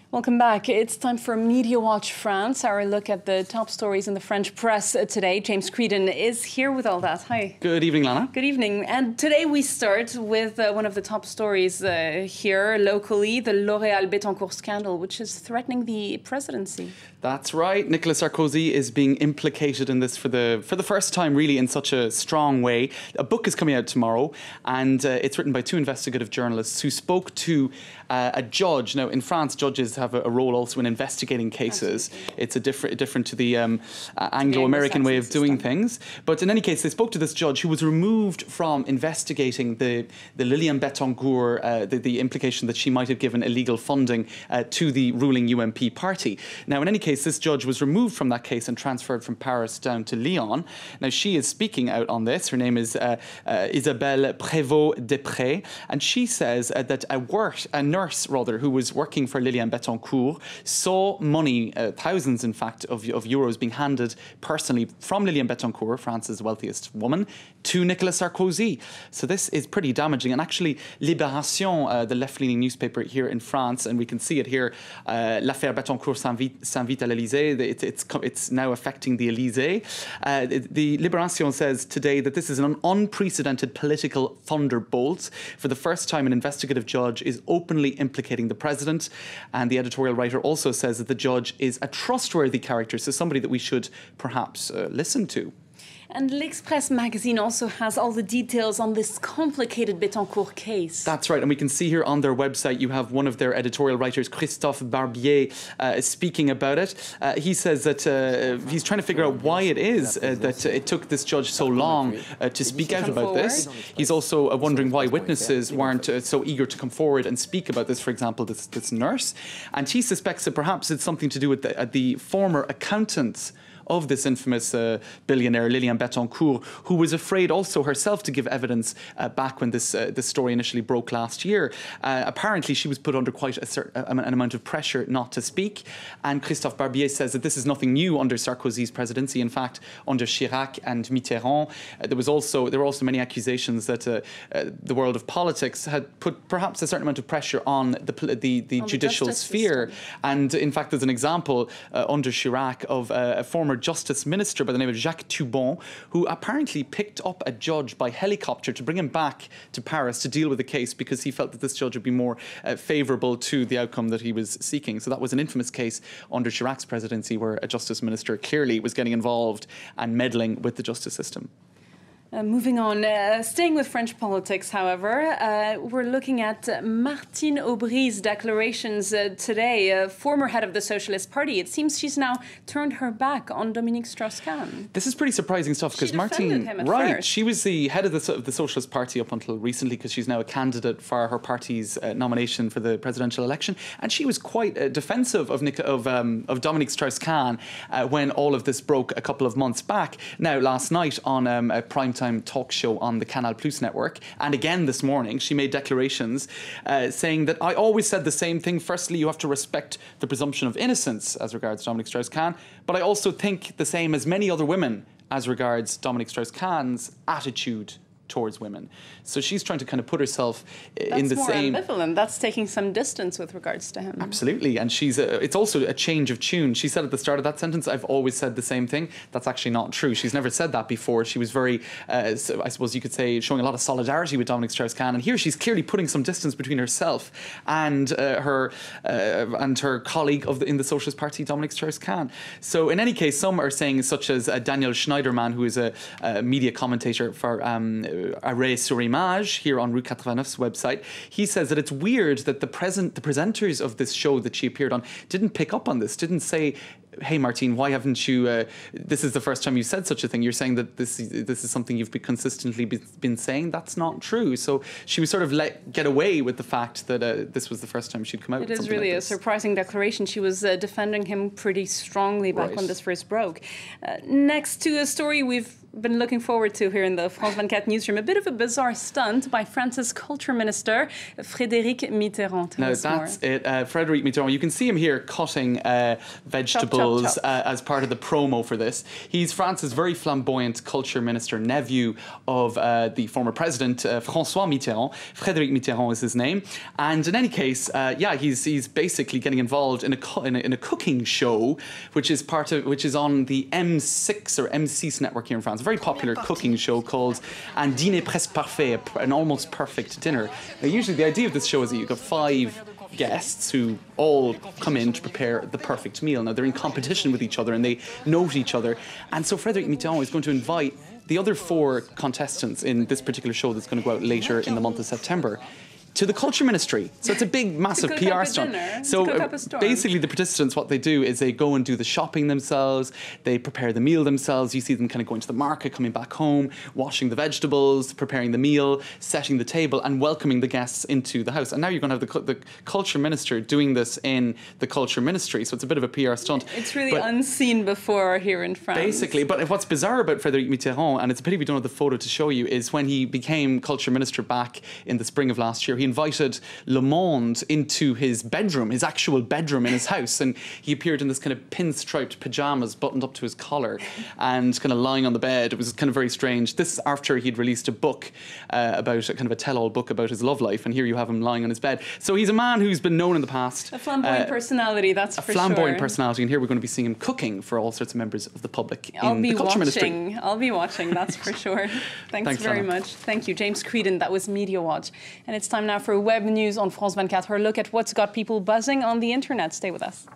Welcome back. It's time for Media Watch France, our look at the top stories in the French press today. James Creedon is here with all that. Hi. Good evening, Lana. Good evening. And today we start with one of the top stories here locally, the L'Oréal Bettencourt scandal, which is threatening the presidency. That's right. Nicolas Sarkozy is being implicated in this for the first time, really, in such a strong way. A book is coming out tomorrow, and it's written by two investigative journalists who spoke to a judge. Now, in France, judges have a role also in investigating cases. Absolutely. It's different to the Anglo-American way of doing things. But in any case, they spoke to this judge who was removed from investigating the Liliane Bettencourt, the implication that she might have given illegal funding to the ruling UMP party. Now, in any case, this judge was removed from that case and transferred from Paris down to Lyon. Now, she is speaking out on this. Her name is Isabelle Prévost-Després, and she says that a nurse who was working for Liliane Bettencourt saw money, thousands in fact, of euros being handed personally from Liliane Bettencourt, France's wealthiest woman, to Nicolas Sarkozy. So this is pretty damaging. And actually, Libération, the left-leaning newspaper here in France, and we can see it here, l'affaire Bettencourt s'invite à l'Élysée. It's now affecting the Élysée. The Libération says today that this is an unprecedented political thunderbolt. For the first time, an investigative judge is openly implicating the president. And the editorial writer also says that the judge is a trustworthy character, so somebody that we should perhaps listen to. And L'Express magazine also has all the details on this complicated Bettencourt case. That's right. And we can see here on their website, you have one of their editorial writers, Christophe Barbier, speaking about it. He says that he's trying to figure out why it is that it took this judge so long to speak out about this. He's also wondering why witnesses weren't so eager to come forward and speak about this, for example, this nurse. And he suspects that perhaps it's something to do with the former accountants of this infamous billionaire, Liliane Bettencourt, who was afraid also herself to give evidence back when this story initially broke last year. Apparently, she was put under quite an amount of pressure not to speak. And Christophe Barbier says that this is nothing new under Sarkozy's presidency. In fact, under Chirac and Mitterrand, there were also many accusations that the world of politics had put perhaps a certain amount of pressure on the judicial sphere. And in fact, there's an example under Chirac of a former Justice Minister by the name of Jacques Toubon, who apparently picked up a judge by helicopter to bring him back to Paris to deal with the case because he felt that this judge would be more favourable to the outcome that he was seeking. So that was an infamous case under Chirac's presidency where a Justice Minister clearly was getting involved and meddling with the justice system. Moving on, staying with French politics, however, we're looking at Martine Aubry's declarations today, former head of the Socialist Party. It seems she's now turned her back on Dominique Strauss-Kahn. This is pretty surprising stuff because Martine, she was the head of the Socialist Party up until recently because she's now a candidate for her party's nomination for the presidential election, and she was quite defensive of Dominique Strauss-Kahn when all of this broke a couple of months back. Now, last night on a primetime talk show on the Canal Plus network, and again this morning, she made declarations saying that I always said the same thing. Firstly, you have to respect the presumption of innocence as regards Dominique Strauss-Kahn, but I also think the same as many other women as regards Dominique Strauss-Kahn's attitude towards women. So she's trying to kind of put herself in the same... That's more ambivalent. That's taking some distance with regards to him. Absolutely. And it's also a change of tune. She said at the start of that sentence, I've always said the same thing. That's actually not true. She's never said that before. She was very, I suppose you could say, showing a lot of solidarity with Dominique Strauss-Kahn. And here she's clearly putting some distance between herself and her colleague in the Socialist Party, Dominique Strauss-Kahn. So in any case, some are saying, such as Daniel Schneiderman, who is a media commentator for Arrêt sur Image here on Rue 89's website, he says that it's weird that the presenters of this show that she appeared on didn't pick up on this, didn't say, hey, Martine, why haven't you, this is the first time you said such a thing. You're saying that this is something you've consistently been saying. That's not true. So she was sort of let get away with the fact that this was the first time she'd come out with something like this. It is really a surprising declaration. She was defending him pretty strongly back when this first broke. Next to a story we've been looking forward to here in the France 24 newsroom, a bit of a bizarre stunt by France's culture minister, Frédéric Mitterrand. No, that's it. Frédéric Mitterrand. You can see him here cutting vegetables vegetables as part of the promo for this. He's France's very flamboyant culture minister, nephew of the former president, François Mitterrand. Frédéric Mitterrand is his name. And in any case, he's basically getting involved in a cooking show, which is on the M6 or M6 network here in France. A very popular cooking show called Un Dîner Presque Parfait, an almost perfect dinner. Now, usually the idea of this show is that you've got 5 guests who all come in to prepare the perfect meal. Now, they're in competition with each other and they note each other. And so Frédéric Mitterrand is going to invite the other 4 contestants in this particular show that's going to go out later in the month of September to the Culture Ministry. So it's a big, massive PR stunt. So basically the participants, what they do is they go and do the shopping themselves, they prepare the meal themselves. You see them kind of going to the market, coming back home, washing the vegetables, preparing the meal, setting the table and welcoming the guests into the house. And now you're going to have the Culture Minister doing this in the Culture Ministry. So it's a bit of a PR stunt. It's really unseen before here in France. Basically, but what's bizarre about Frédéric Mitterrand, and it's a pity we don't have the photo to show you, is when he became Culture Minister back in the spring of last year, he invited Le Monde into his bedroom, his actual bedroom in his house, and he appeared in this kind of pinstriped pyjamas buttoned up to his collar and kind of lying on the bed. It was kind of very strange. This is after he'd released a book about a kind of a tell-all book about his love life, and here you have him lying on his bed. So he's a man who's been known in the past. A flamboyant personality, that's for sure. A flamboyant personality, and here we're going to be seeing him cooking for all sorts of members of the public in the Culture Ministry. I'll be watching, that's for sure. Thanks very much. Thank you, James Creedon. That was Media Watch. And it's time now for Web News on France 24, a look at what's got people buzzing on the internet. Stay with us.